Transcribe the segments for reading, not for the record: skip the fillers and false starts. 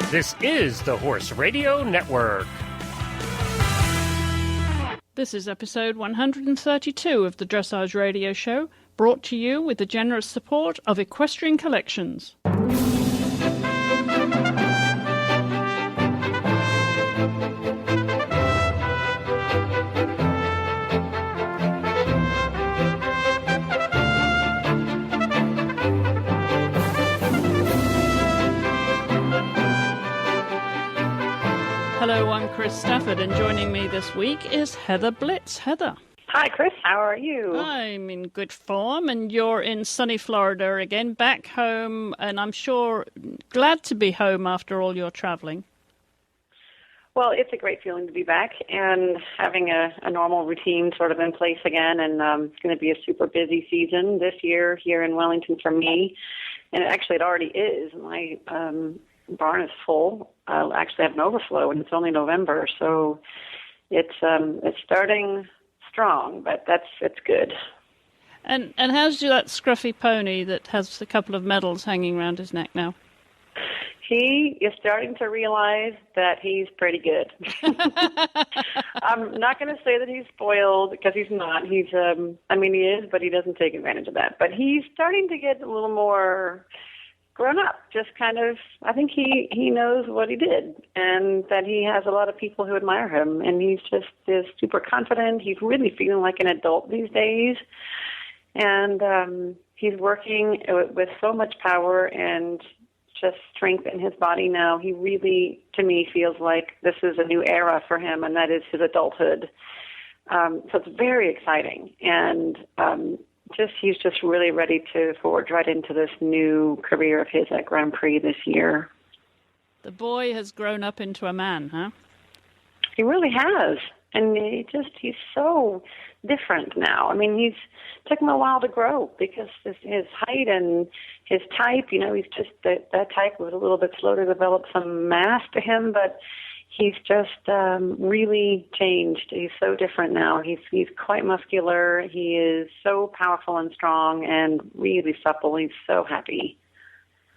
This is the Horse Radio Network. This is episode 132 of the Dressage Radio Show, brought to you with the generous support of Equestrian Collections. Hello, I'm Chris Stafford, and joining me this week is Heather Blitz. Heather. Hi, Chris. How are you? I'm in good form, and you're in sunny Florida again, back home, and I'm sure glad to be home after all your traveling. Well, it's a great feeling to be back and having a normal routine sort of in place again, and it's going to be a super busy season this year here in Wellington for me, and actually it already is. My barn is full. I'll actually have an overflow, and it's only November, so it's starting strong, but it's good. And how's that scruffy pony that has a couple of medals hanging around his neck now? He is starting to realize that he's pretty good. I'm not going to say that he's spoiled, because he's not. He is, but he doesn't take advantage of that. But he's starting to get a little more grown up, just kind of, I think he knows what he did, and that he has a lot of people who admire him, and he's just is super confident. He's really feeling like an adult these days, and he's working with so much power and just strength in his body now. He really, to me, feels like this is a new era for him, and that is his adulthood. So it's very exciting, and he's just really ready to forge right into this new career of his at Grand Prix this year. The boy has grown up into a man, huh? He really has. And he's so different now. I mean, he's took him a while to grow because his height and his type, he's just that type was a little bit slow to develop some mass to him, but he's just really changed. He's so different now. He's quite muscular. He is so powerful and strong and really supple. He's so happy.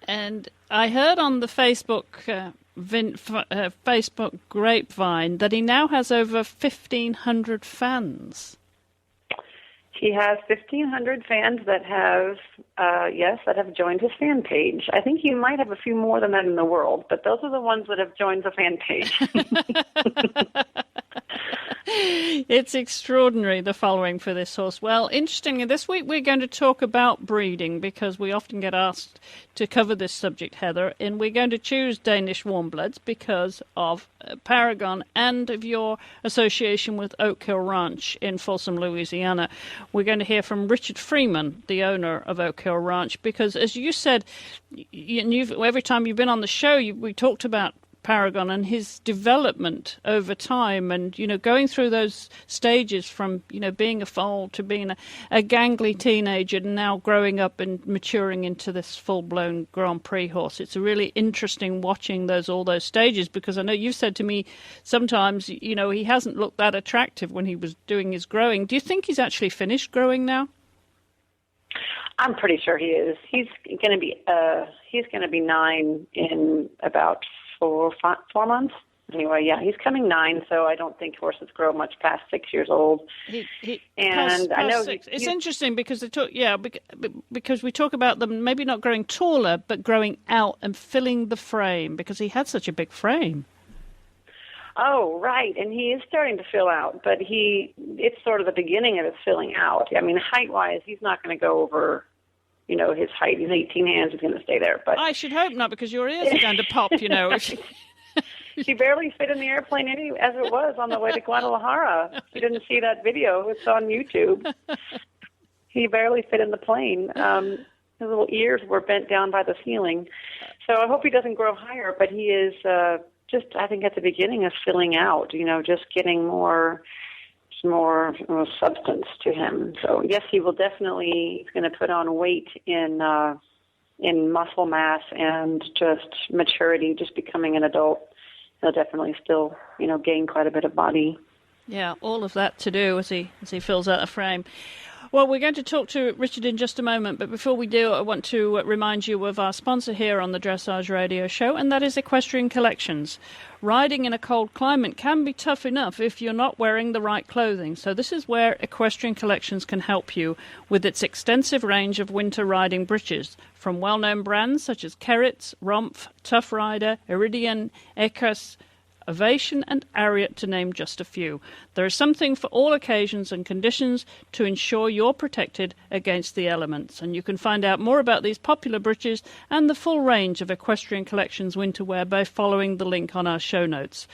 And I heard on the Facebook Facebook grapevine that he now has over 1,500 fans. He has 1,500 fans that have, that have joined his fan page. I think he might have a few more than that in the world, but those are the ones that have joined the fan page. It's extraordinary, the following for this horse. Well, interestingly, this week we're going to talk about breeding, because we often get asked to cover this subject, Heather, and we're going to choose Danish warm bloods because of Paragon and of your association with Oak Hill Ranch in Folsom, Louisiana. We're going to hear from Richard Freeman, the owner of Oak Hill Ranch, because as you said, every time you've been on the show, we talked about Paragon and his development over time, and going through those stages from being a foal to being a gangly teenager and now growing up and maturing into this full-blown Grand Prix horse. It's really interesting watching all those stages, because I know you've said to me sometimes he hasn't looked that attractive when he was doing his growing. Do you think he's actually finished growing now? I'm pretty sure he is. He's going to be 9 in about 4 months. Anyway, yeah, he's coming 9, so I don't think horses grow much past 6 years old. I know 6. It's interesting because because we talk about them maybe not growing taller, but growing out and filling the frame, because he had such a big frame. Oh, right, and he is starting to fill out, but it's sort of the beginning of his filling out. I mean, height-wise, he's not going to go over his height. He's 18 hands. He's going to stay there. But I should hope not, because your ears are going to pop, He barely fit in the airplane as it was on the way to Guadalajara. You didn't see that video. It's on YouTube. He barely fit in the plane. His little ears were bent down by the ceiling. So I hope he doesn't grow higher, but he is I think at the beginning of filling out, just getting more substance to him. So yes, he's going to put on weight in muscle mass and just maturity, just becoming an adult. He'll definitely still, gain quite a bit of body. Yeah, all of that to do as he fills out a frame. Well, we're going to talk to Richard in just a moment, but before we do, I want to remind you of our sponsor here on the Dressage Radio Show, and that is Equestrian Collections. Riding in a cold climate can be tough enough if you're not wearing the right clothing, so this is where Equestrian Collections can help you with its extensive range of winter riding breeches, from well-known brands such as Keritz, Rumpf, Tough Rider, Iridian, Ecos, Ovation and Ariat, to name just a few. There is something for all occasions and conditions to ensure you're protected against the elements. And you can find out more about these popular breeches and the full range of Equestrian Collections winter wear by following the link on our show notes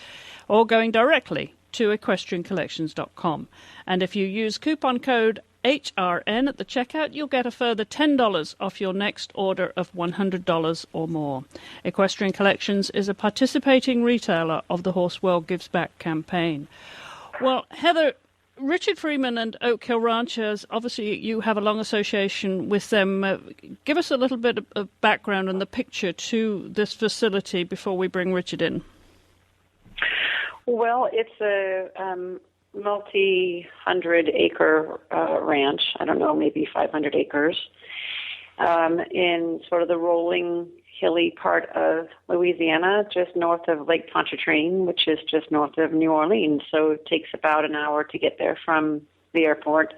or going directly to equestriancollections.com. And if you use coupon code HRN at the checkout, you'll get a further $10 off your next order of $100 or more. Equestrian Collections is a participating retailer of the Horse World Gives Back campaign. Well, Heather, Richard Freeman and Oak Hill Ranchers, obviously you have a long association with them. Give us a little bit of background and the picture to this facility before we bring Richard in. Well, it's a multi-100-acre ranch. I don't know, maybe 500 acres in sort of the rolling, hilly part of Louisiana, just north of Lake Pontchartrain, which is just north of New Orleans. So it takes about an hour to get there from the airport.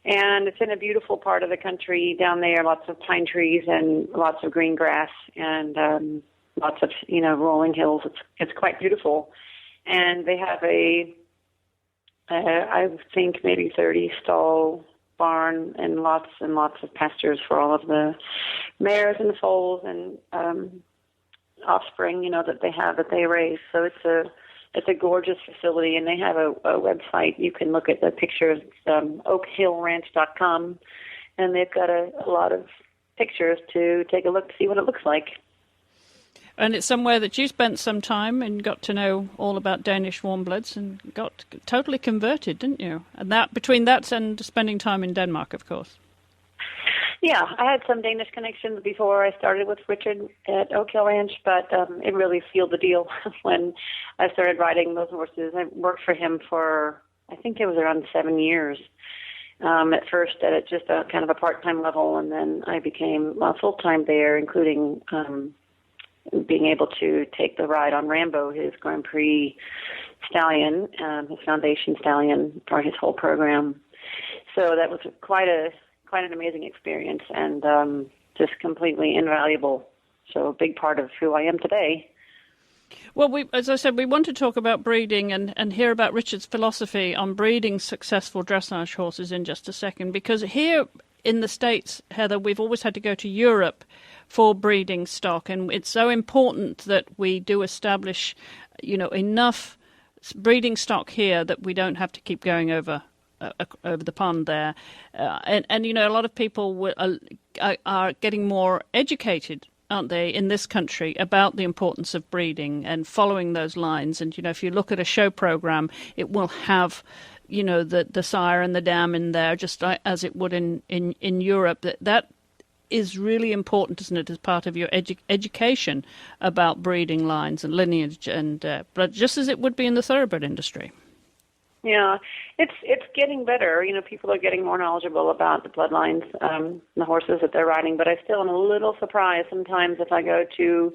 And it's in a beautiful part of the country down there, lots of pine trees and lots of green grass and lots of, rolling hills. It's quite beautiful. And they have I think maybe 30-stall barn and lots of pastures for all of the mares and foals and offspring, that they have that they raise. So it's a gorgeous facility, and they have a website. You can look at the pictures, oakhillranch.com, and they've got a lot of pictures to take a look to see what it looks like. And it's somewhere that you spent some time and got to know all about Danish warm bloods and got totally converted, didn't you? And that between that and spending time in Denmark, of course. Yeah, I had some Danish connections before I started with Richard at Oak Hill Ranch, but it really sealed the deal when I started riding those horses. I worked for him for, I think it was around 7 years. At first at just a kind of a part-time level, and then I became full-time there, including being able to take the ride on Rambo, his Grand Prix stallion, his foundation stallion, for his whole program. So that was quite an amazing experience, and just completely invaluable. So a big part of who I am today. Well, as I said, we want to talk about breeding and hear about Richard's philosophy on breeding successful dressage horses in just a second, because here in the States, Heather, we've always had to go to Europe for breeding stock, and it's so important that we do establish, enough breeding stock here that we don't have to keep going over the pond there. And a lot of people are getting more educated, aren't they, in this country about the importance of breeding and following those lines. And, if you look at a show program, it will have, the sire and the dam in there, just as it would in Europe. That is really important, isn't it, as part of your education about breeding lines and lineage, but just as it would be in the thoroughbred industry. Yeah, it's getting better. People are getting more knowledgeable about the bloodlines, the horses that they're riding. But I still am a little surprised sometimes if I go to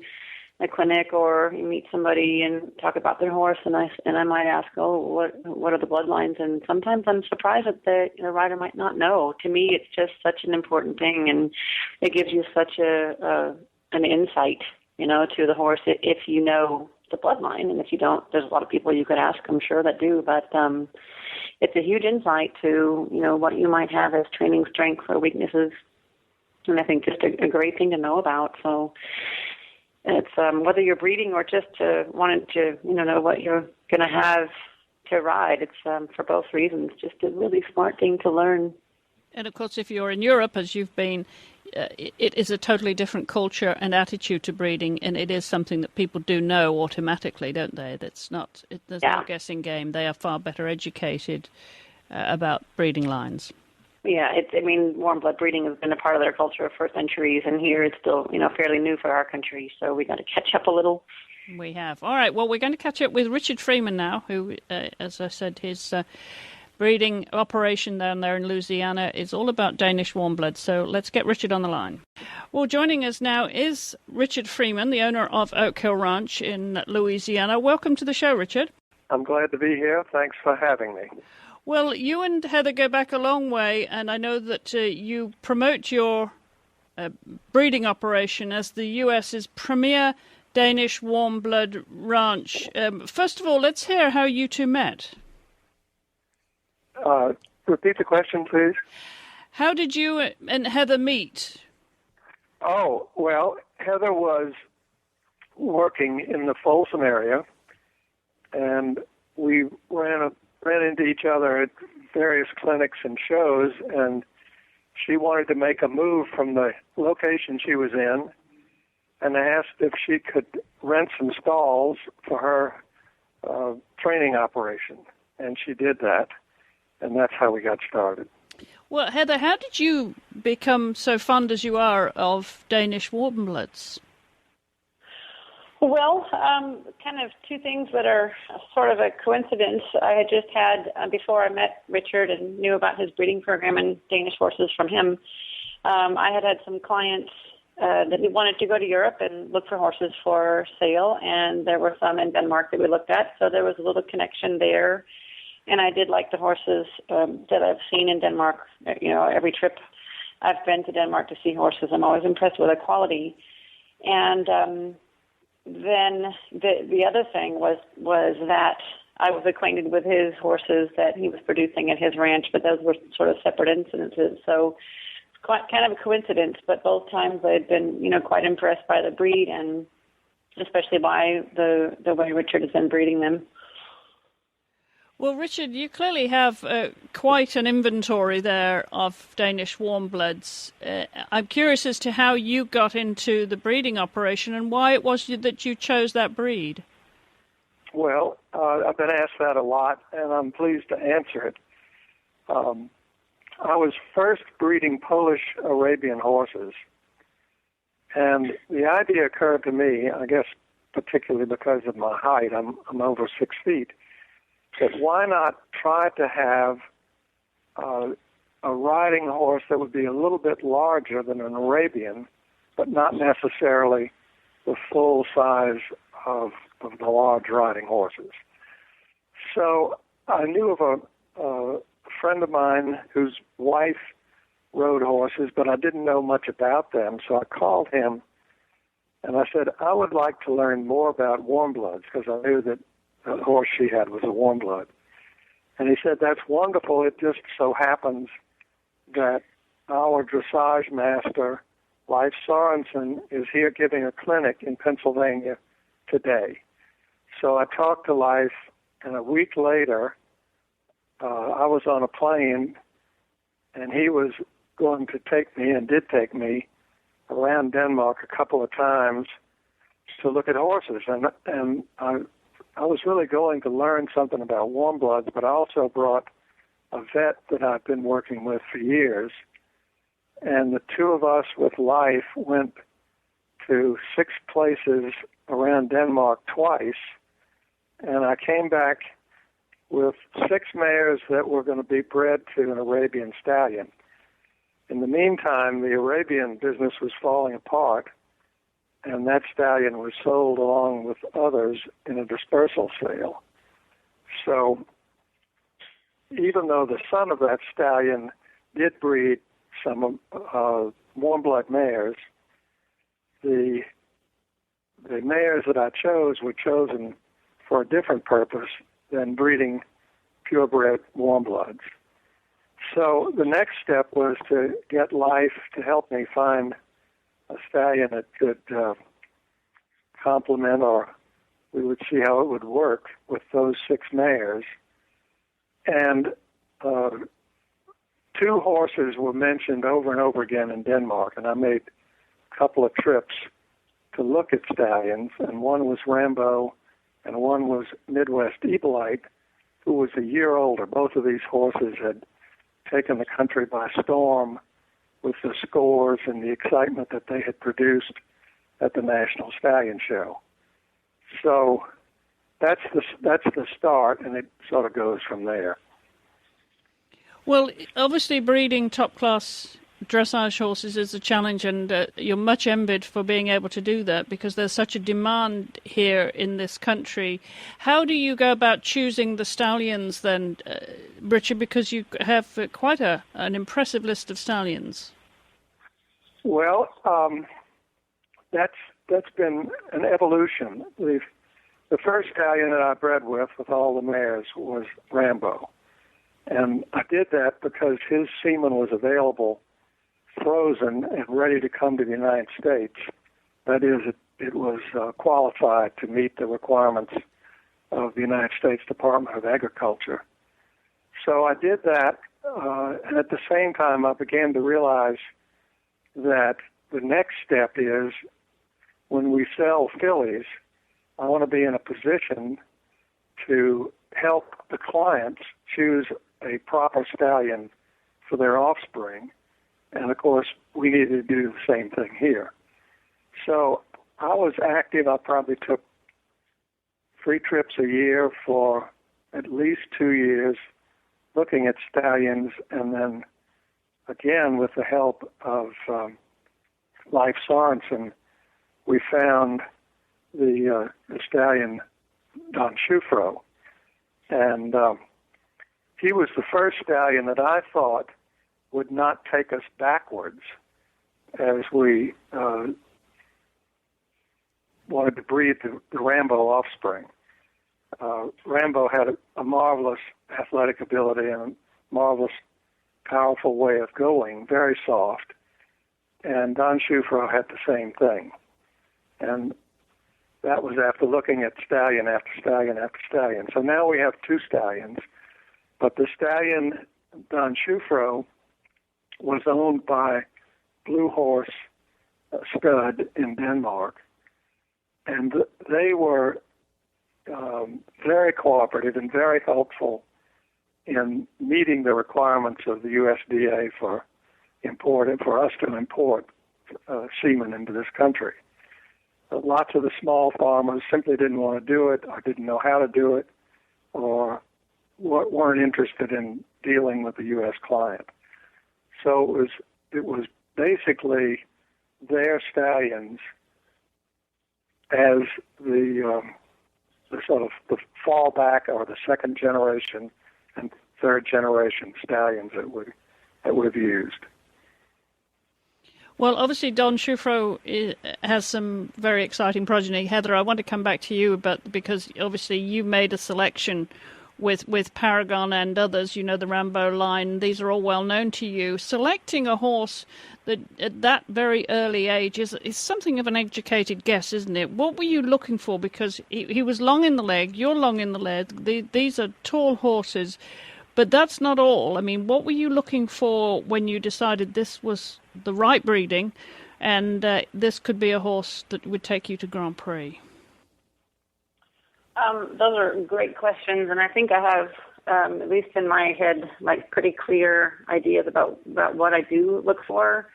a clinic or you meet somebody and talk about their horse, and I might ask, what are the bloodlines? And sometimes I'm surprised that the rider might not know. To me, it's just such an important thing, and it gives you such an insight, to the horse if you know the bloodline. And if you don't, there's a lot of people you could ask, I'm sure, that do. But it's a huge insight to what you might have as training strengths or weaknesses, and I think just a great thing to know about. So it's whether you're breeding or just wanting to know what you're going to have to ride. It's for both reasons, just a really smart thing to learn. And of course, if you're in Europe, as you've been, it is a totally different culture and attitude to breeding, and it is something that people do know automatically, don't they? There's no guessing game. They are far better educated about breeding lines. Yeah, warm blood breeding has been a part of their culture for centuries, and here it's still, fairly new for our country, so we got to catch up a little. We have. All right, well, we're going to catch up with Richard Freeman now, who, as I said, his breeding operation down there in Louisiana is all about Danish warm blood. So let's get Richard on the line. Well, joining us now is Richard Freeman, the owner of Oak Hill Ranch in Louisiana. Welcome to the show, Richard. I'm glad to be here. Thanks for having me. Well, you and Heather go back a long way, and I know that you promote your breeding operation as the U.S.'s premier Danish warm blood ranch. First of all, let's hear how you two met. Repeat the question, please. How did you and Heather meet? Oh, well, Heather was working in the Folsom area, and we ran into each other at various clinics and shows, and she wanted to make a move from the location she was in and asked if she could rent some stalls for her training operation. And she did that, and that's how we got started. Well, Heather, how did you become so fond as you are of Danish warm bloods? Well, kind of two things that are sort of a coincidence. I had just had, before I met Richard and knew about his breeding program and Danish horses from him, I had some clients that wanted to go to Europe and look for horses for sale, and there were some in Denmark that we looked at, so there was a little connection there. And I did like the horses that I've seen in Denmark. You know, every trip I've been to Denmark to see horses, I'm always impressed with the quality. And then the other thing was that I was acquainted with his horses that he was producing at his ranch, but those were sort of separate incidences. So it's quite kind of a coincidence, but both times I had been, quite impressed by the breed and especially by the way Richard has been breeding them. Well, Richard, you clearly have quite an inventory there of Danish warm bloods. I'm curious as to how you got into the breeding operation and why it was that you chose that breed. Well, I've been asked that a lot, and I'm pleased to answer it. I was first breeding Polish Arabian horses, and the idea occurred to me, I guess particularly because of my height, I'm over 6 feet, that why not try to have a riding horse that would be a little bit larger than an Arabian, but not necessarily the full size of the large riding horses. So I knew of a friend of mine whose wife rode horses, but I didn't know much about them, so I called him and I said, I would like to learn more about warm bloods because I knew that the horse she had was a warm blood. And he said, that's wonderful. It just so happens that our dressage master, Leif Sorensen, is here giving a clinic in Pennsylvania today. So I talked to Leif, and a week later, I was on a plane, and he was going to take me, and did take me, around Denmark a couple of times to look at horses. And I was really going to learn something about warm bloods, but I also brought a vet that I've been working with for years. And the two of us with Leif went to 6 places around Denmark twice. And I came back with 6 mares that were going to be bred to an Arabian stallion. In the meantime, the Arabian business was falling apart, and that stallion was sold along with others in a dispersal sale. So even though the son of that stallion did breed some warm blood mares, the mares that I chose were chosen for a different purpose than breeding purebred warm bloods. So the next step was to get Leif to help me find a stallion that could complement, or we would see how it would work with those 6 mares. And 2 horses were mentioned over and over again in Denmark, and I made a couple of trips to look at stallions, and one was Rambo, and one was Midwest Eaglite, who was a year older. Both of these horses had taken the country by storm with the scores and the excitement that they had produced at the National Stallion Show. So that's the start, and it sort of goes from there. Well, obviously breeding top-class dressage horses is a challenge, and you're much envied for being able to do that because there's such a demand here in this country. How do you go about choosing the stallions then, Richard, because you have quite an impressive list of stallions? Well, that's been an evolution. The first stallion that I bred with all the mares was Rambo. And I did that because his semen was available frozen and ready to come to the United States. That is, it was qualified to meet the requirements of the United States Department of Agriculture. So I did that, and at the same time I began to realize that the next step is when we sell fillies, I want to be in a position to help the clients choose a proper stallion for their offspring. And, of course, we needed to do the same thing here. So I was active. I probably took 3 trips a year for at least 2 years looking at stallions, and then, again, with the help of Leif Sorensen, we found the stallion Don Schufro. And he was the first stallion that I thought would not take us backwards as we wanted to breed the Rambo offspring. Rambo had a marvelous athletic ability and a marvelous, powerful way of going, very soft. And Don Schufro had the same thing. And that was after looking at stallion after stallion after stallion. So now we have 2 stallions. But the stallion, Don Schufro, was owned by Blue Horse Stud in Denmark. And they were very cooperative and very helpful in meeting the requirements of the USDA for us to import semen into this country. Lots of the small farmers simply didn't want to do it or didn't know how to do it or weren't interested in dealing with the U.S. client. So it was basically their stallions as the sort of the fallback or the second generation and third generation stallions that we've used. Well, obviously, Don Schufro has some very exciting progeny. Heather, I want to come back to you, but because obviously you made a selection with Paragon and others, you know, the Rambo line, these are all well known to you. Selecting a horse that at that very early age is something of an educated guess, isn't it? What were you looking for? Because he was long in the leg, you're long in the leg, these are tall horses, but that's not all. I mean, what were you looking for when you decided this was the right breeding and this could be a horse that would take you to Grand Prix? Those are great questions, and I think I have, at least in my head, like pretty clear ideas about what I do look for.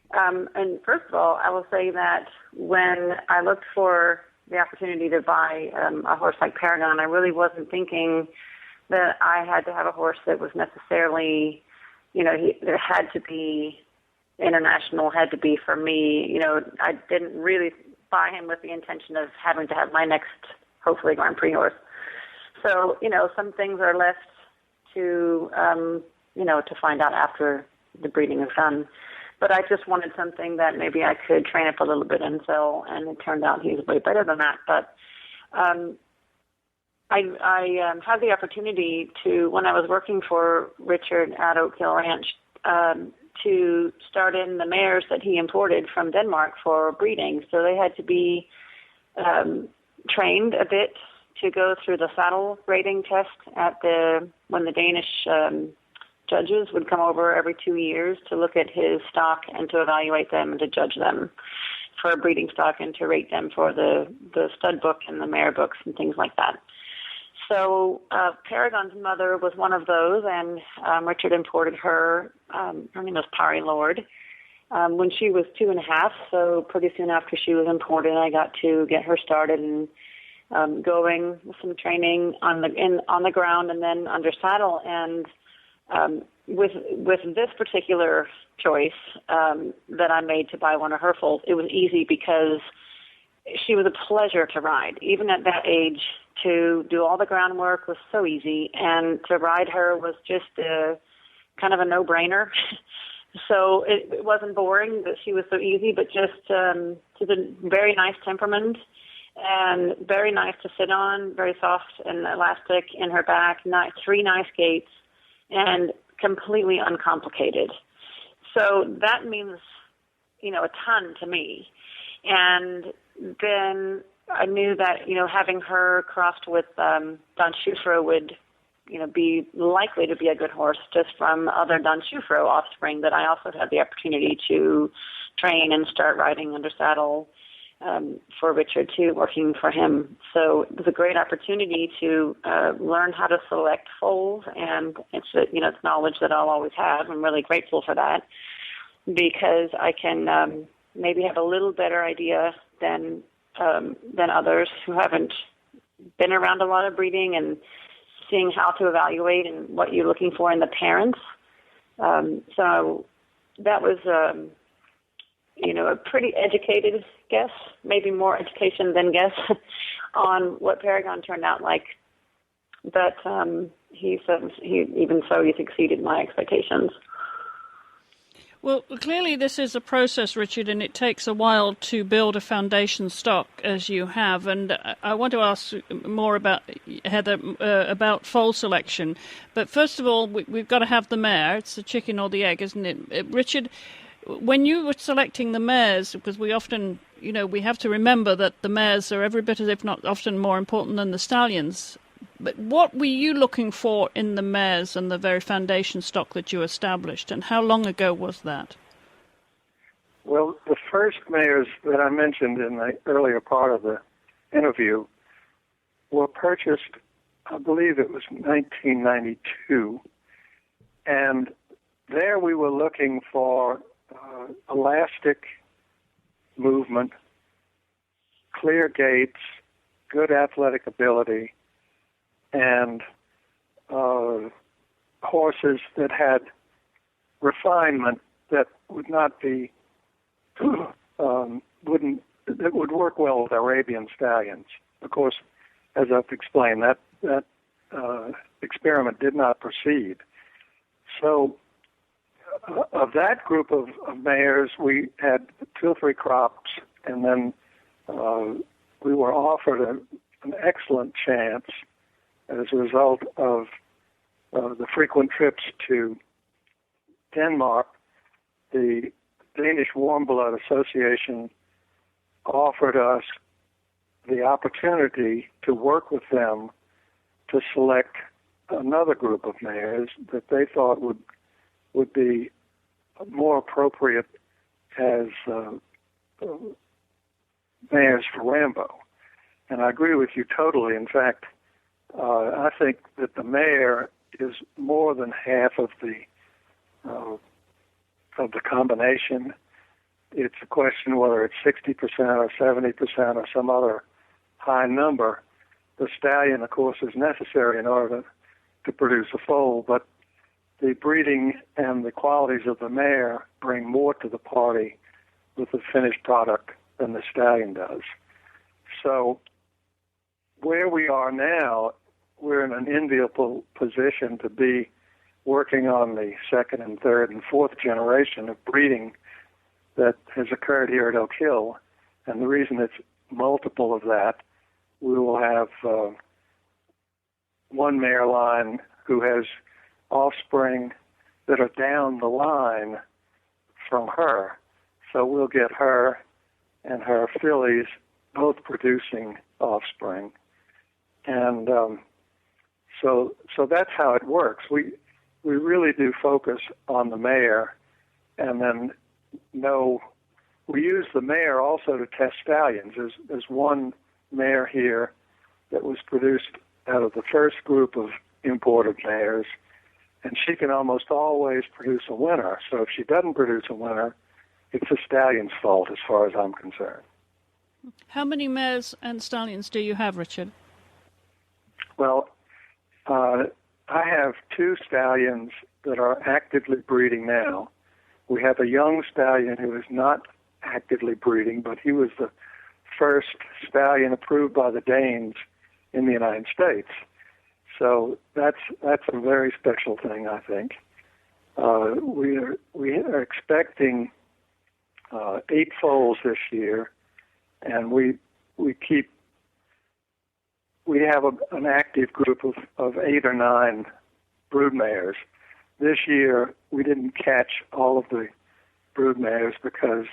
And first of all, I will say that when I looked for the opportunity to buy a horse like Paragon, I really wasn't thinking that I had to have a horse that was necessarily, you know, there had to be international, had to be for me. You know, I didn't really buy him with the intention of having to have my next, hopefully, Grand Prix horse. So, you know, some things are left to, you know, to find out after the breeding is done. But I just wanted something that maybe I could train up a little bit and sell, and it turned out he's way better than that. But I had the opportunity to, when I was working for Richard at Oak Hill Ranch, to start in the mares that he imported from Denmark for breeding. So they had to be trained a bit to go through the saddle rating test when the Danish judges would come over every 2 years to look at his stock and to evaluate them and to judge them for a breeding stock and to rate them for the stud book and the mare books and things like that. So Paragon's mother was one of those, and Richard imported her. Her name was Pari Lord. When she was 2.5, so pretty soon after she was imported, I got to get her started and going with some training on the ground and then under saddle. And With this particular choice that I made to buy one of her foals, it was easy because she was a pleasure to ride. Even at that age, to do all the groundwork was so easy, and to ride her was just kind of a no-brainer. So it wasn't boring that she was so easy, but just she's a very nice temperament and very nice to sit on, very soft and elastic in her back, three nice gaits, and completely uncomplicated. So that means, a ton to me. And then I knew that, having her crossed with Don Schufro would, be likely to be a good horse just from other Don Schufro offspring that I also had the opportunity to train and start riding under saddle for Richard too, working for him. So it was a great opportunity to learn how to select foals, and it's knowledge that I'll always have. I'm really grateful for that because I can maybe have a little better idea than others who haven't been around a lot of breeding and seeing how to evaluate and what you're looking for in the parents. So that was, a pretty educated guess, maybe more education than guess, on what Paragon turned out like. But he exceeded my expectations. Well, clearly this is a process, Richard, and it takes a while to build a foundation stock, as you have. And I want to ask more about, Heather, about foal selection. But first of all, we've got to have the mare. It's the chicken or the egg, isn't it? Richard, when you were selecting the mares, because we often, we have to remember that the mares are every bit, if not often, more important than the stallions. But what were you looking for in the mares and the very foundation stock that you established, and how long ago was that? Well, the first mares that I mentioned in the earlier part of the interview were purchased, I believe it was 1992, and there we were looking for elastic movement, clear gaits, good athletic ability, and horses that had refinement that would not be that would work well with Arabian stallions. Of course, as I've explained, that experiment did not proceed. So, of that group of mares, we had 2 or 3 crops, and then we were offered an excellent chance as a result of the frequent trips to Denmark. The Danish Warm Blood Association offered us the opportunity to work with them to select another group of mares that they thought would be more appropriate as mares for Rambo. And I agree with you totally. In fact, I think that the mare is more than half of the combination. It's a question whether it's 60% or 70% or some other high number. The stallion, of course, is necessary in order to produce a foal, but the breeding and the qualities of the mare bring more to the party with the finished product than the stallion does. So where we are now, we're in an enviable position to be working on the 2nd and 3rd and 4th generation of breeding that has occurred here at Oak Hill. And the reason it's multiple of that, we will have one mare line who has offspring that are down the line from her. So we'll get her and her fillies both producing offspring. And so that's how it works. We really do focus on the mare, and then we use the mare also to test stallions. There's one mare here that was produced out of the first group of imported mares, and she can almost always produce a winner. So if she doesn't produce a winner, it's the stallion's fault as far as I'm concerned. How many mares and stallions do you have, Richard? Well, I have 2 stallions that are actively breeding now. We have a young stallion who is not actively breeding, but he was the first stallion approved by the Danes in the United States. So that's a very special thing, I think. We are expecting 8 foals this year, and we have an active group of 8 or 9 brood mares. This year we didn't catch all of the brood mares because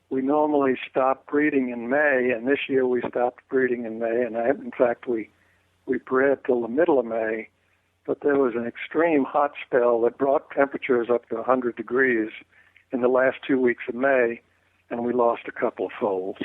we normally stop breeding in May, and this year we stopped breeding in May, and in fact we bred till the middle of May, but there was an extreme hot spell that brought temperatures up to 100 degrees in the last 2 weeks of May, and we lost a couple of foals.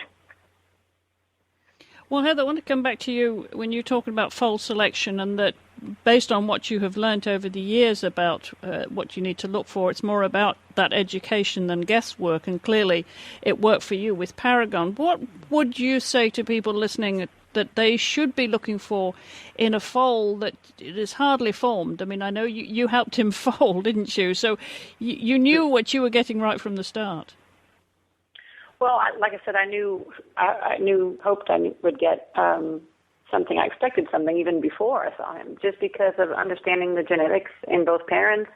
Well, Heather, I want to come back to you when you're talking about foal selection, and that based on what you have learned over the years about what you need to look for, it's more about that education than guesswork, and clearly it worked for you with Paragon. What would you say to people listening that they should be looking for in a foal that is hardly formed? I mean, I know you helped him foal, didn't you? So you knew what you were getting right from the start. Well, like I said, hoped I would get something. I expected something even before I saw him, just because of understanding the genetics in both parents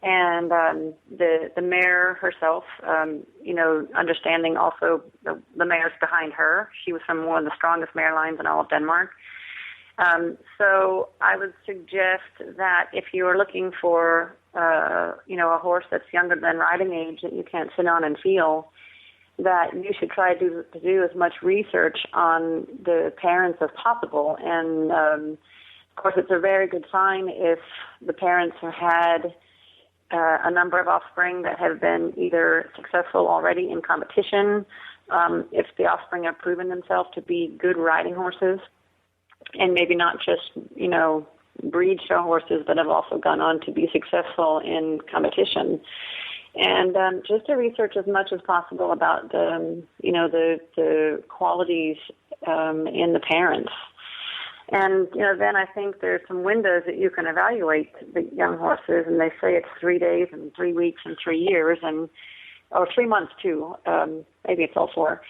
and the mare herself. Understanding also the mares behind her. She was from one of the strongest mare lines in all of Denmark. So I would suggest that if you are looking for, a horse that's younger than riding age that you can't sit on and feel, that you should try to do as much research on the parents as possible. And, of course, it's a very good sign if the parents have had a number of offspring that have been either successful already in competition, if the offspring have proven themselves to be good riding horses, and maybe not just, breed show horses, but have also gone on to be successful in competition. And just to research as much as possible about the qualities in the parents. And, then I think there's some windows that you can evaluate the young horses, and they say it's 3 days and 3 weeks and 3 years, or 3 months too. Maybe it's all 4.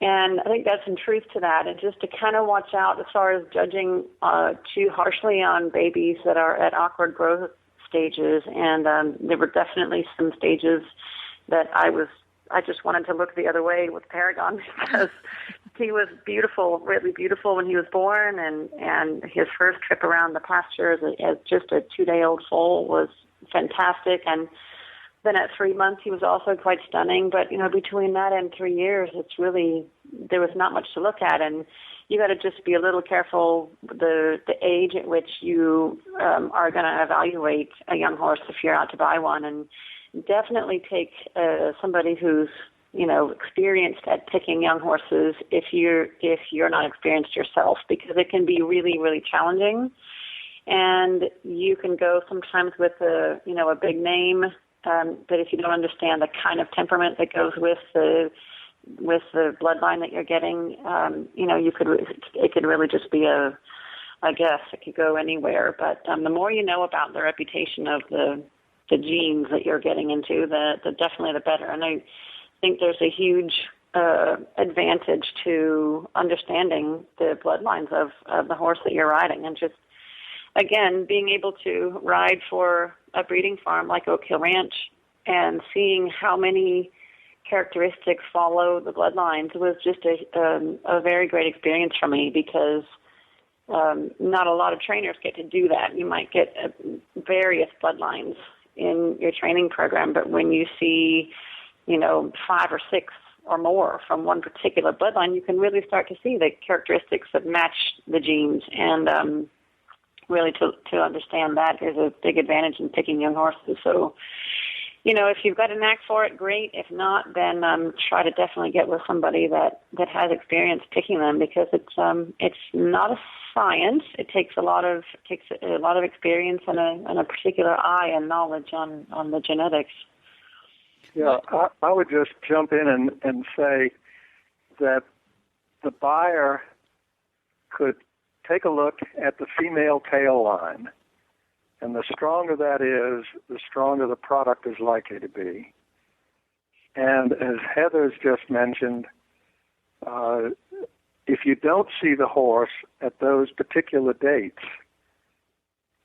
And I think that's some truth to that. And just to kind of watch out as far as judging too harshly on babies that are at awkward growth stages, and there were definitely some stages that I just wanted to look the other way with Paragon, because he was beautiful, really beautiful when he was born, and his first trip around the pasture as just a 2-day-old foal was fantastic, and then at 3 months he was also quite stunning. But between that and 3 years, it's really, there was not much to look at, and you got to just be a little careful the age at which you are going to evaluate a young horse if you're out to buy one, and definitely take somebody who's experienced at picking young horses if you're not experienced yourself, because it can be really, really challenging, and you can go sometimes with a big name, but if you don't understand the kind of temperament that goes with the bloodline that you're getting, it could really just be I guess it could go anywhere. But the more you know about the reputation of the genes that you're getting into, the definitely the better. And I think there's a huge advantage to understanding the bloodlines of the horse that you're riding, and just, again, being able to ride for a breeding farm like Oak Hill Ranch and seeing how many characteristics follow the bloodlines was just a very great experience for me, because not a lot of trainers get to do that. You might get various bloodlines in your training program, but when you see 5 or 6 or more from one particular bloodline, you can really start to see the characteristics that match the genes, and really to understand that is a big advantage in picking young horses. So if you've got a knack for it, great. If not, then try to definitely get with somebody that has experience picking them, because it's not a science. It takes a lot of experience and a particular eye and knowledge on the genetics. Yeah, I would just jump in and say that the buyer could take a look at the female tail line And the stronger that is, the stronger the product is likely to be. And as Heather's just mentioned, if you don't see the horse at those particular dates,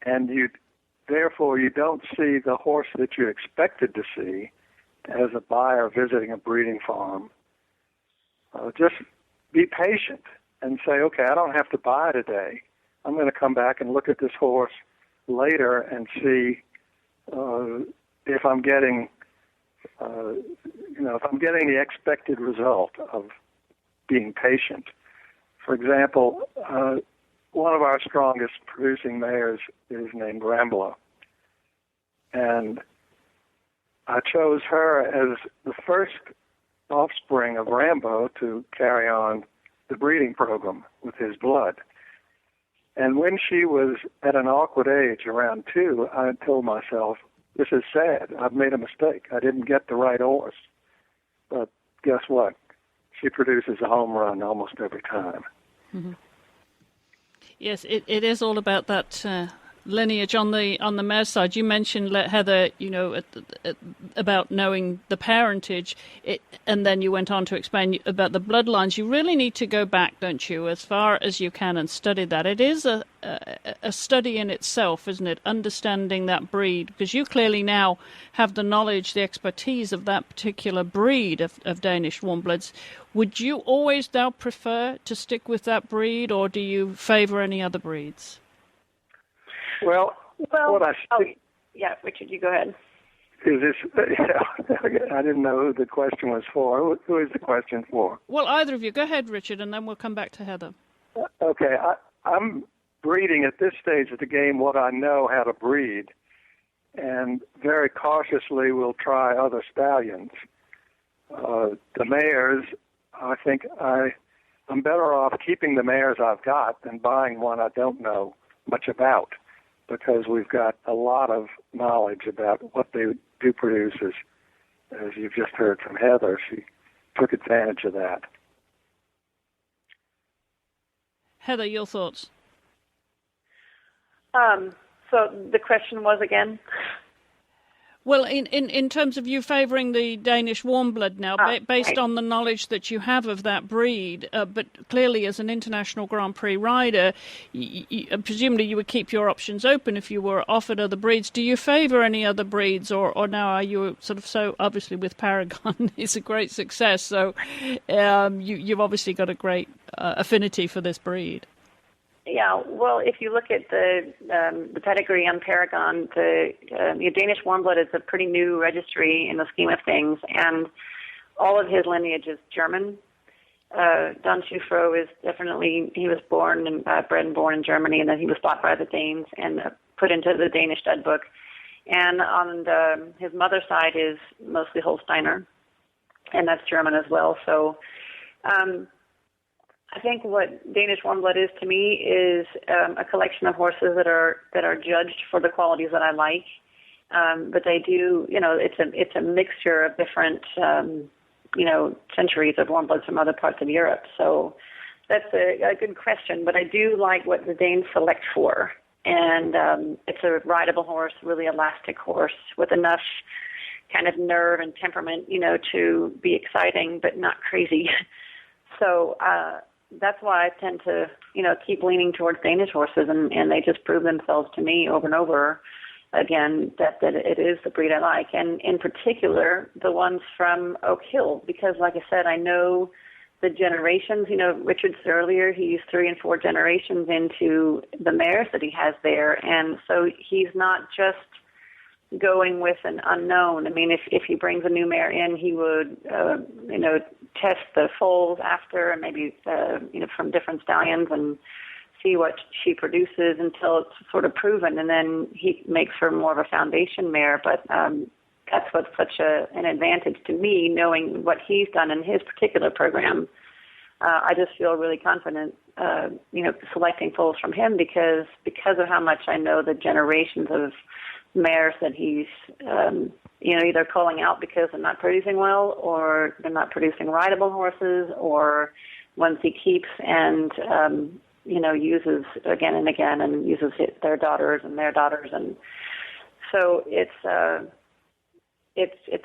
and therefore you don't see the horse that you expected to see as a buyer visiting a breeding farm, just be patient and say, okay, I don't have to buy today. I'm going to come back and look at this horse later and see if I'm getting, if I'm getting the expected result of being patient. For example, one of our strongest producing mares is named Rambler, and I chose her as the first offspring of Rambo to carry on the breeding program with his blood. And when she was at an awkward age, around 2, I told myself, this is sad. I've made a mistake. I didn't get the right horse. But guess what? She produces a home run almost every time. Mm-hmm. Yes, it is all about that lineage on the mare side. You mentioned, Heather, about knowing the parentage, and then you went on to explain about the bloodlines. You really need to go back, don't you, as far as you can and study that. It is a study in itself, isn't it, understanding that breed, because you clearly now have the knowledge, the expertise of that particular breed of Danish warmbloods. Would you always now prefer to stick with that breed, or do you favor any other breeds? Well, yeah, Richard, you go ahead. Is this? I didn't know who the question was for. Who is the question for? Well, either of you. Go ahead, Richard, and then we'll come back to Heather. Okay, I'm breeding at this stage of the game what I know how to breed, and very cautiously we'll try other stallions. The mares, I think I'm better off keeping the mares I've got than buying one I don't know much about, because we've got a lot of knowledge about what they do produce, as you've just heard from Heather. She took advantage of that. Heather, your thoughts? So the question was again? Well, in terms of you favouring the Danish warmblood now, based on the knowledge that you have of that breed, but clearly as an international Grand Prix rider, presumably you would keep your options open if you were offered other breeds. Do you favour any other breeds, or now are you sort of so, obviously with Paragon, it's a great success, so you've obviously got a great affinity for this breed? Yeah, well, if you look at the pedigree on Paragon, the Danish warmblood is a pretty new registry in the scheme of things, and all of his lineage is German. Don Schufro is definitely, he was born and bred and born in Germany, and then he was bought by the Danes and put into the Danish stud book. And on his mother's side is mostly Holsteiner, and that's German as well. So I think what Danish warmblood is to me is a collection of horses that are judged for the qualities that I like, but they do, it's a mixture of different, centuries of warmbloods from other parts of Europe. So that's a good question, but I do like what the Danes select for, and it's a rideable horse, really elastic horse with enough kind of nerve and temperament, to be exciting but not crazy. So that's why I tend to, keep leaning towards Danish horses, and they just prove themselves to me over and over again that it is the breed I like, and in particular the ones from Oak Hill, because like I said, I know the generations. Richard said earlier he used 3 and 4 generations into the mares that he has there, and so he's not just going with an unknown. I mean, if he brings a new mare in, he would, test the foals after, and maybe, from different stallions, and see what she produces until it's sort of proven, and then he makes her more of a foundation mare. But that's what's such an advantage to me, knowing what he's done in his particular program. I just feel really confident, selecting foals from him because of how much I know the generations of mares that he's, either calling out because they're not producing well, or they're not producing rideable horses, or ones he keeps and, uses again and again, and uses their daughters, and so it's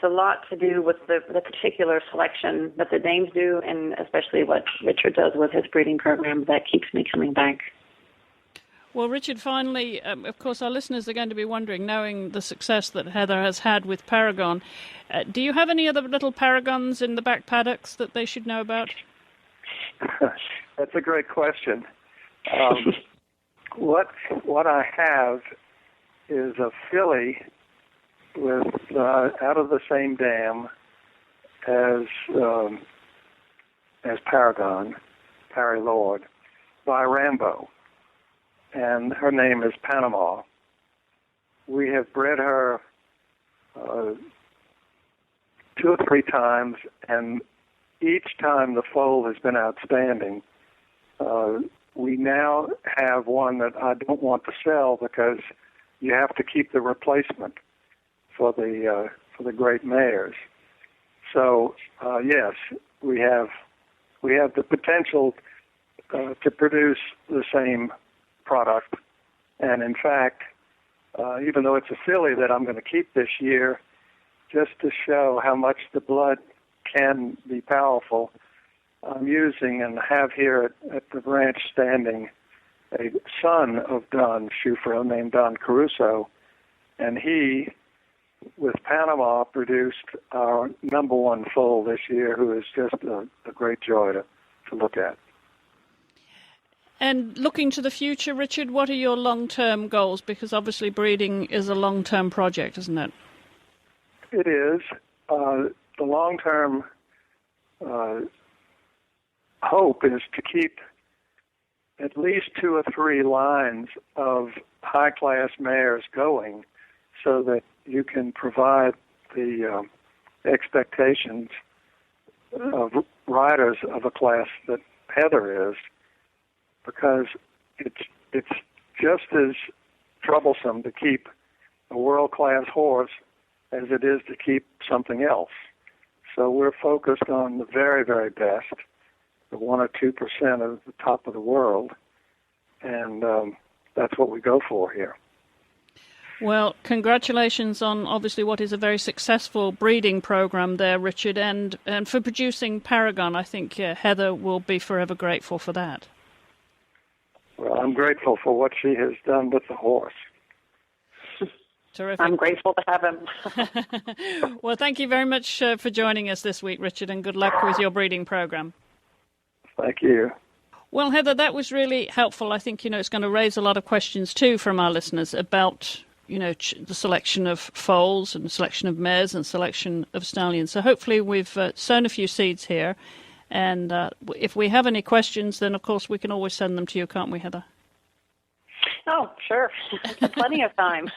a lot to do with the particular selection that the dames do, and especially what Richard does with his breeding program that keeps me coming back. Well, Richard, finally, of course, our listeners are going to be wondering, knowing the success that Heather has had with Paragon, do you have any other little Paragons in the back paddocks that they should know about? That's a great question. What I have is a filly with out of the same dam as Paragon, Parry Lord, by Rambo, and her name is Panama. We have bred her 2 or 3 times, and each time the foal has been outstanding. We now have one that I don't want to sell because you have to keep the replacement for the great mares. So yes, we have the potential to produce the same product, and in fact, even though it's a filly that I'm going to keep this year, just to show how much the blood can be powerful, I'm using and have here at the ranch standing a son of Don Schufro named Don Caruso, and he, with Panama, produced our number 1 foal this year, who is just a great joy to look at. And looking to the future, Richard, what are your long-term goals? Because obviously breeding is a long-term project, isn't it? It is. The long-term hope is to keep at least 2 or 3 lines of high-class mares going so that you can provide the expectations of riders of a class that Heather is, because it's just as troublesome to keep a world-class horse as it is to keep something else. So we're focused on the very, very best, the 1 or 2% of the top of the world, and that's what we go for here. Well, congratulations on obviously what is a very successful breeding program there, Richard, and for producing Paragon. I think Heather will be forever grateful for that. Well, I'm grateful for what she has done with the horse. Terrific. I'm grateful to have him. Well, thank you very much for joining us this week, Richard, and good luck with your breeding program. Thank you. Well, Heather, that was really helpful. I think, it's going to raise a lot of questions, too, from our listeners about, the selection of foals and selection of mares and selection of stallions. So hopefully we've sown a few seeds here. And if we have any questions, then, of course, we can always send them to you, can't we, Heather? Oh, sure. Plenty of time.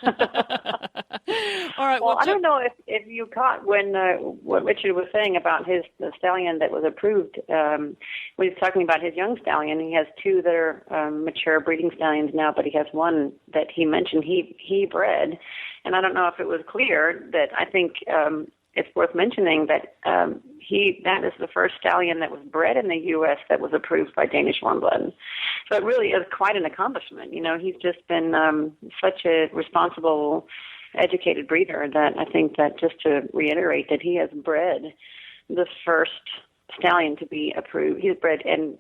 All right. Well, I don't know if you caught when what Richard was saying about the stallion that was approved. We was talking about his young stallion. He has 2 that are mature breeding stallions now, but he has 1 that he mentioned he bred. And I don't know if it was clear that I think it's worth mentioning that that is the first stallion that was bred in the U.S. that was approved by Danish Warmblood. So it really is quite an accomplishment. He's just been such a responsible, educated breeder that I think that just to reiterate that he has bred the first stallion to be approved. He's bred and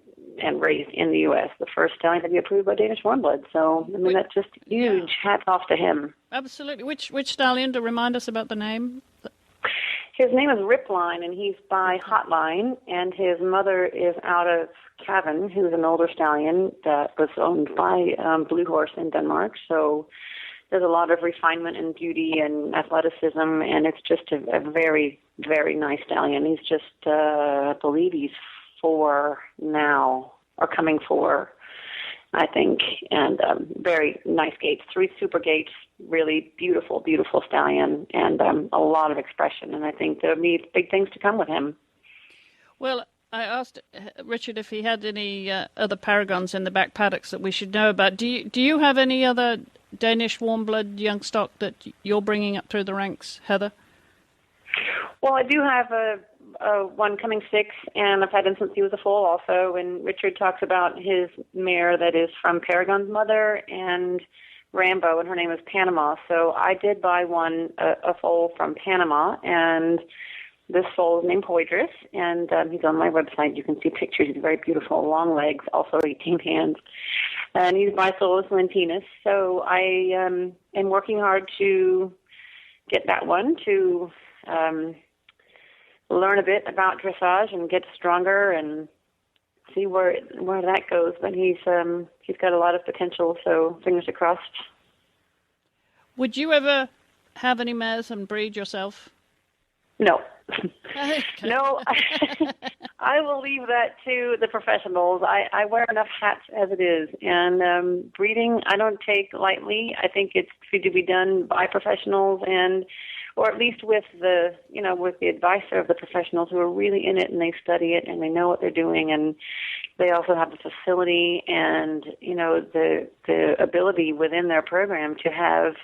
raised in the U.S. the first stallion to be approved by Danish Warmblood. So, I mean, that's just huge. Yeah. Hats off to him. Absolutely. Which stallion, to remind us about the name? His name is Ripline, and he's by Hotline, and his mother is out of Cavan, who's an older stallion that was owned by Blue Horse in Denmark. So there's a lot of refinement and beauty and athleticism, and it's just a very, very nice stallion. He's just, I believe he's 4 now, or coming 4, I think, and very nice gaits, 3 super gaits, really beautiful, beautiful stallion, and a lot of expression, and I think there'll be big things to come with him. Well, I asked Richard if he had any other Paragons in the back paddocks that we should know about. Do you have any other Danish warm-blood young stock that you're bringing up through the ranks, Heather? Well, I do have one coming 6, and I've had him since he was a foal also. And Richard talks about his mare that is from Paragon's mother and Rambo, and her name is Panama. So I did buy a foal from Panama, and this foal is named Poydras, and he's on my website. You can see pictures. He's very beautiful, long legs, also 18 hands. And he's by Solus Lentinus. So I am working hard to get that one to learn a bit about dressage and get stronger and see where that goes. But he's got a lot of potential, so fingers crossed. Would you ever have any mares and breed yourself? No. Okay. No, I will leave that to the professionals. I wear enough hats as it is, and breeding I don't take lightly. I think it's to be done by professionals, or at least with the advice of the professionals who are really in it and they study it and they know what they're doing, and they also have the facility and the ability within their program to have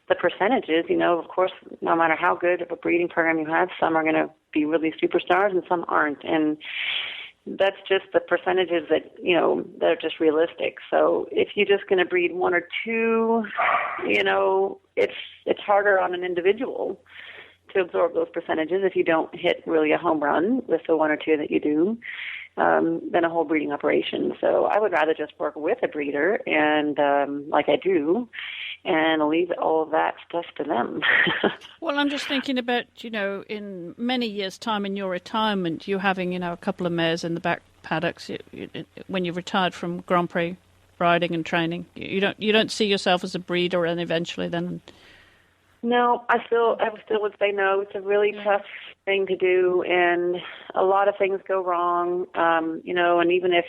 the percentages. Of course, no matter how good of a breeding program you have, some are going to be really superstars and some aren't. And that's just the percentages that are just realistic. So if you're just going to breed one or two, it's harder on an individual to absorb those percentages if you don't hit really a home run with the one or two that you do, than a whole breeding operation. So I would rather just work with a breeder and like I do, and leave all of that stuff to them. Well, I'm just thinking about, in many years' time in your retirement, you having, a couple of mares in the back paddocks when you've retired from Grand Prix riding and training. You don't see yourself as a breeder, and eventually then. No, I still would say no. It's a really tough thing to do, and a lot of things go wrong. And even if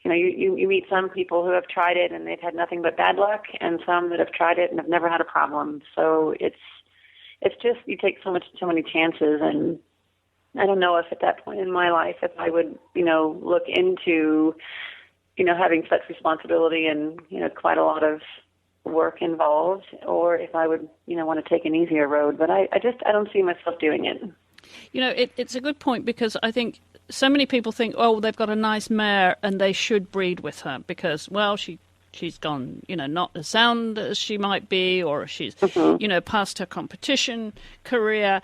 you meet some people who have tried it and they've had nothing but bad luck, and some that have tried it and have never had a problem. So it's just you take so many chances, and I don't know if at that point in my life if I would look into having such responsibility and quite a lot of work involved, or if I would want to take an easier road. But I don't see myself doing it. It's a good point, because I think so many people think, oh, they've got a nice mare and they should breed with her because, well, she's gone, not as sound as she might be, or she's, past her competition career.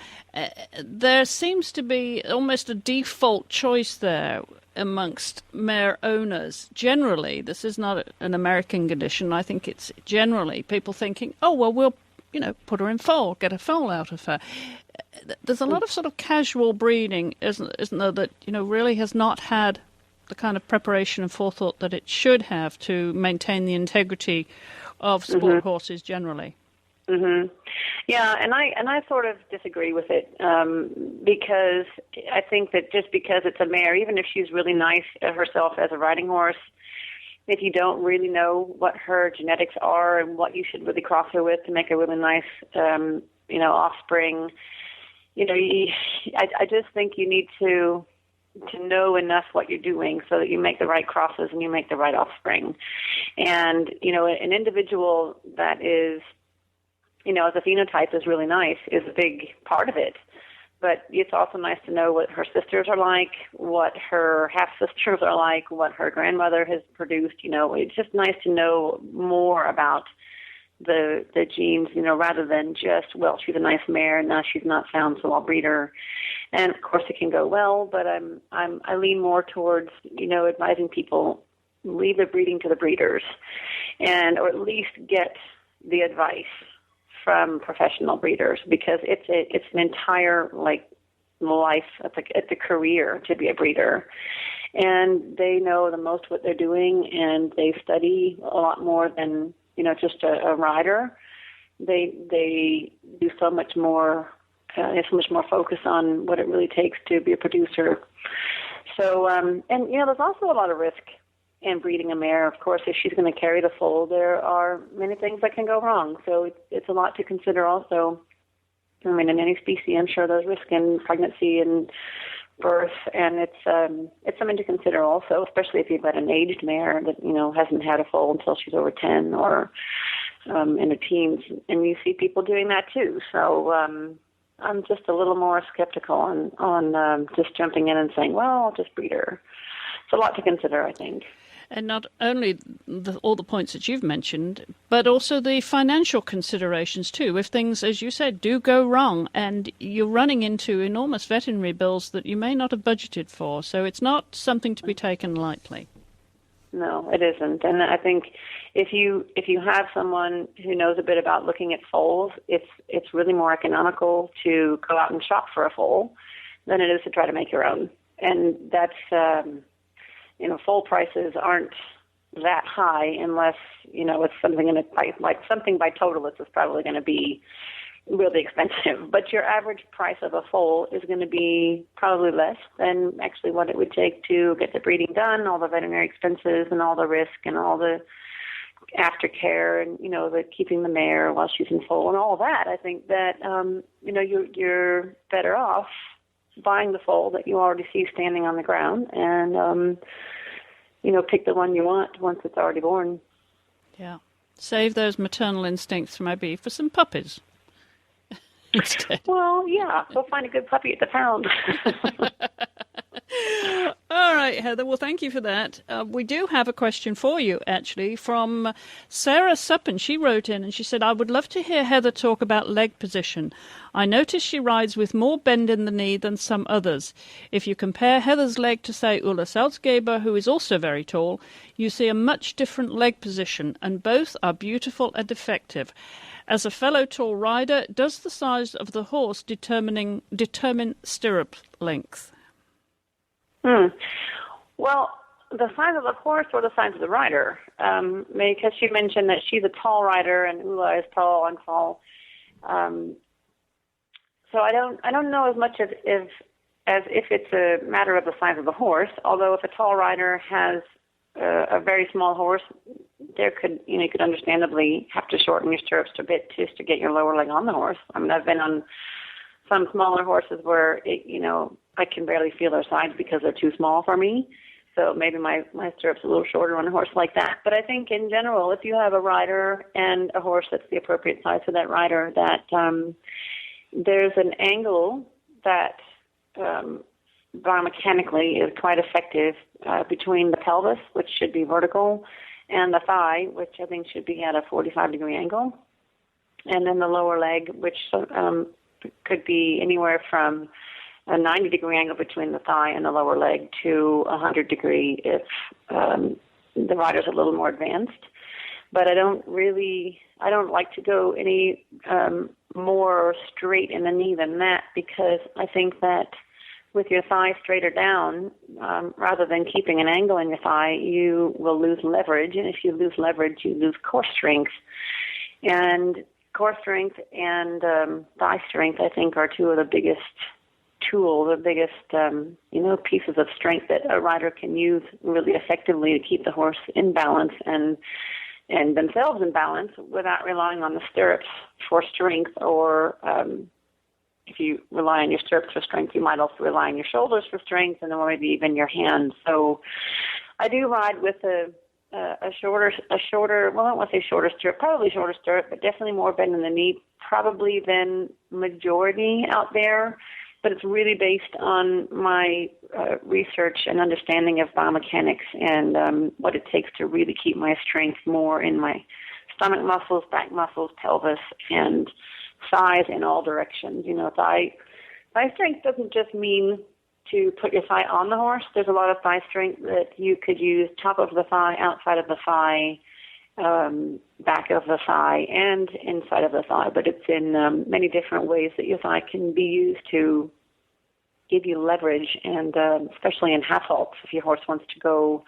There seems to be almost a default choice there amongst mare owners. Generally, this is not an American condition. I think it's generally people thinking, oh, well, we'll, put her in foal, get a foal out of her. There's a lot of sort of casual breeding, isn't there, that, really has not had the kind of preparation and forethought that it should have to maintain the integrity of sport horses generally. Mm-hmm. Yeah, and I sort of disagree with it, because I think that just because it's a mare, even if she's really nice herself as a riding horse, if you don't really know what her genetics are and what you should really cross her with to make a really nice, offspring, I just think you need to know enough what you're doing so that you make the right crosses and you make the right offspring. And, an individual that is, as a phenotype is really nice is a big part of it. But it's also nice to know what her sisters are like, what her half-sisters are like, what her grandmother has produced. It's just nice to know more about the genes, rather than just, well, she's a nice mare, now she's not sound, so I'll breed her. And of course it can go well, but I lean more towards, advising people, leave the breeding to the breeders, or at least get the advice from professional breeders, because it's an entire life, it's a career to be a breeder, and they know the most what they're doing, and they study a lot more than just a rider. They do so much more. They have so much more focus on what it really takes to be a producer. So and there's also a lot of risk in breeding a mare. Of course, if she's going to carry the foal, there are many things that can go wrong. So it's a lot to consider also. I mean, in any species, I'm sure there's risk in pregnancy and birth, and it's something to consider also, especially if you've got an aged mare that, hasn't had a foal until she's over 10 or in her teens. And you see people doing that too. So, I'm just a little more skeptical on just jumping in and saying, well, I'll just breed her. It's a lot to consider, I think. And not only all the points that you've mentioned, but also the financial considerations too. If things, as you said, do go wrong and you're running into enormous veterinary bills that you may not have budgeted for. So it's not something to be taken lightly. No, it isn't. And I think if you have someone who knows a bit about looking at foals, it's really more economical to go out and shop for a foal than it is to try to make your own. And that's foal prices aren't that high unless, it's something in a pipe, like something by Totalist is probably going to be really expensive. But your average price of a foal is going to be probably less than actually what it would take to get the breeding done, all the veterinary expenses and all the risk and all the aftercare and, the keeping the mare while she's in foal and all that. I think that, you're better off buying the foal that you already see standing on the ground and, pick the one you want once it's already born. Yeah. Save those maternal instincts maybe for some puppies instead. Well, yeah. Go find a good puppy at the pound. All right, Heather. Well, thank you for that. We do have a question for you, actually, from Sarah Suppen. She wrote in and she said, I would love to hear Heather talk about leg position. I notice she rides with more bend in the knee than some others. If you compare Heather's leg to, say, Ulla Salzgeber, who is also very tall, you see a much different leg position, and both are beautiful and effective. As a fellow tall rider, does the size of the horse determine stirrup length? Well, the size of the horse or the size of the rider? Because she mentioned that she's a tall rider and Ulla is tall and tall. So I don't know as much as if it's a matter of the size of the horse. Although if a tall rider has a very small horse, you could understandably have to shorten your stirrups a bit just to get your lower leg on the horse. I mean, I've been on some smaller horses where I can barely feel their sides because they're too small for me. So maybe my stirrups a little shorter on a horse like that. But I think in general, if you have a rider and a horse that's the appropriate size for that rider, that there's an angle that biomechanically is quite effective between the pelvis, which should be vertical, and the thigh, which I think should be at a 45-degree angle, and then the lower leg, which could be anywhere from a 90-degree angle between the thigh and the lower leg to 100-degree if the rider's a little more advanced. But I don't like to go any more straight in the knee than that, because I think that with your thigh straighter down, rather than keeping an angle in your thigh, you will lose leverage. And if you lose leverage, you lose core strength. And core strength and thigh strength, I think, are two of the biggest tools, the biggest, pieces of strength that a rider can use really effectively to keep the horse in balance and themselves in balance without relying on the stirrups for strength, or if you rely on your stirrups for strength, you might also rely on your shoulders for strength, and then maybe even your hands. So I do ride with a shorter, well, I don't want to say shorter stirrup, probably shorter stirrup, but definitely more bend in the knee, probably than majority out there. But it's really based on my research and understanding of biomechanics and what it takes to really keep my strength more in my stomach muscles, back muscles, pelvis, and thighs in all directions. Thigh strength doesn't just mean to put your thigh on the horse. There's a lot of thigh strength that you could use top of the thigh, outside of the thigh, back of the thigh, and inside of the thigh. But it's in many different ways that your thigh can be used to give you leverage, and especially in half halts, if your horse wants to go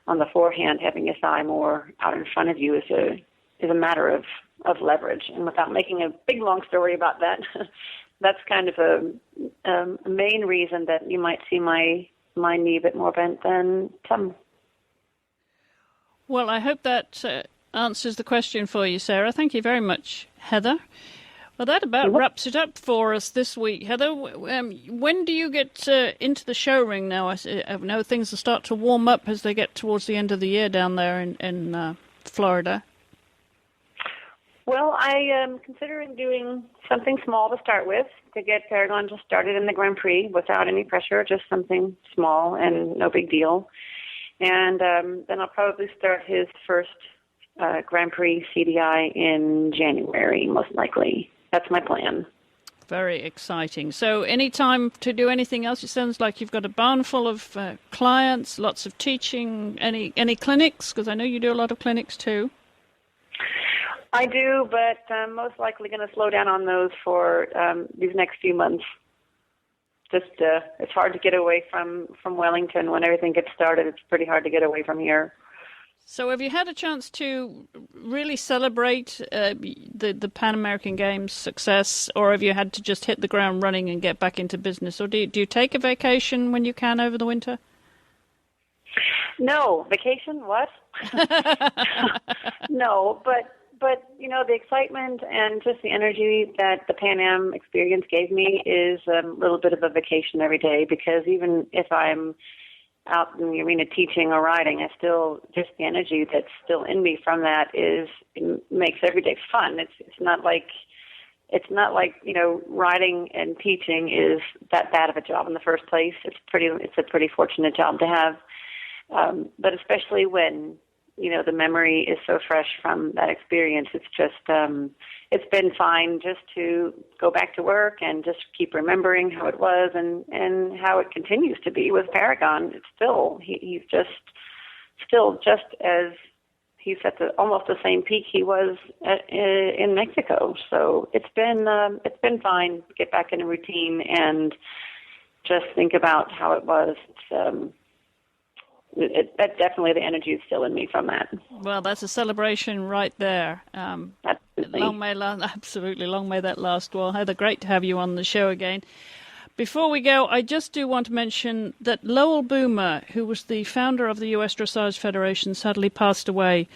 on the forehand, having your thigh more out in front of you is a matter of leverage. And without making a big long story about that, that's kind of a main reason that you might see my knee a bit more bent than some. Well, I hope that answers the question for you, Sarah. Thank you very much, Heather. Well, that about wraps it up for us this week. Heather, when do you get into the show ring now? I know things will start to warm up as they get towards the end of the year down there in Florida. Well, I am considering doing something small to start with to get Paragon just started in the Grand Prix without any pressure, just something small and no big deal. And then I'll probably start his first Grand Prix CDI in January, most likely. That's my plan. Very exciting. So any time to do anything else? It sounds like you've got a barn full of clients, lots of teaching. Any clinics? Because I know you do a lot of clinics too. I do, but I'm most likely going to slow down on those for these next few months. Just it's hard to get away from Wellington when everything gets started. It's pretty hard to get away from here. So have you had a chance to really celebrate the Pan American Games success, or have you had to just hit the ground running and get back into business? Or do you take a vacation when you can over the winter? No. Vacation? What? No, but you know, the excitement and just the energy that the Pan Am experience gave me is a little bit of a vacation every day, because even if I'm out in the arena teaching or riding, I still, just the energy that's still in me from that makes every day fun. It's not like, you know, riding and teaching is that bad of a job in the first place. It's a pretty fortunate job to have. But especially when, you know, the memory is so fresh from that experience, it's just, it's been fine just to go back to work and just keep remembering how it was and how it continues to be with Paragon. It's still, he's just as he's at almost the same peak he was in Mexico. So it's been fine to get back in a routine and just think about how it was. That definitely, the energy is still in me from that. Well, that's a celebration right there. Absolutely. Long may that last. Well, Heather, great to have you on the show again. Before we go, I just do want to mention that Lowell Boomer, who was the founder of the U.S. Dressage Federation, sadly passed away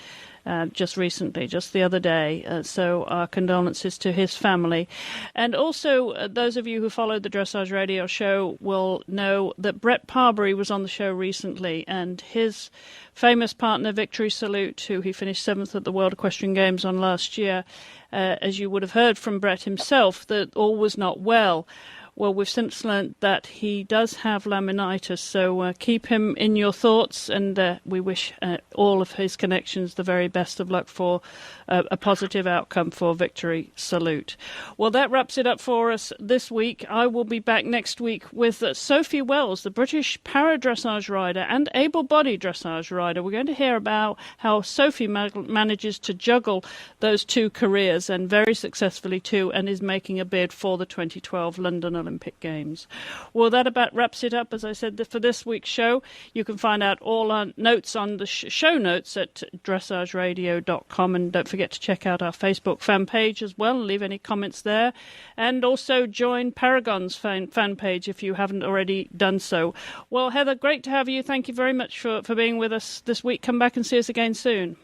just recently, just the other day. So our condolences to his family. And also, those of you who followed the Dressage Radio show will know that Brett Parbury was on the show recently, and his famous partner, Victory Salute, who he finished 7th at the World Equestrian Games on last year, as you would have heard from Brett himself, that all was not well. Well, we've since learnt that he does have laminitis, so keep him in your thoughts, and we wish all of his connections the very best of luck for a positive outcome for Victory Salute. Well, that wraps it up for us this week. I will be back next week with Sophie Wells, the British para-dressage rider and able-bodied dressage rider. We're going to hear about how Sophie manages to juggle those two careers, and very successfully too, and is making a bid for the 2012 London Olympic Games. Well, that about wraps it up, as I said, for this week's show. You can find out all our notes on the show notes at dressageradio.com, and don't forget to check out our Facebook fan page as well and leave any comments there, and also join Paragon's fan page if you haven't already done so. Well, Heather, great to have you. Thank you very much for being with us this week. Come back and see us again soon.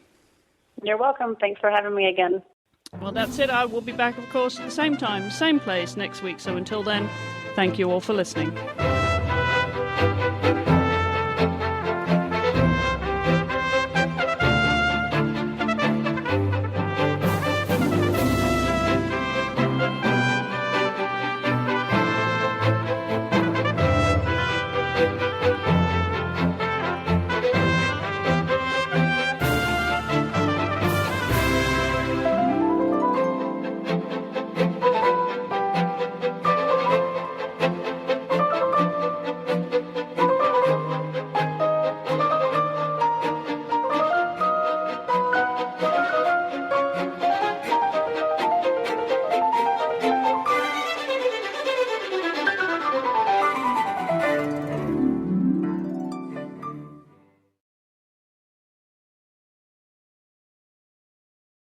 You're welcome. Thanks for having me again. Well, that's it. I will be back, of course, at the same time, same place next week. So until then, thank you all for listening.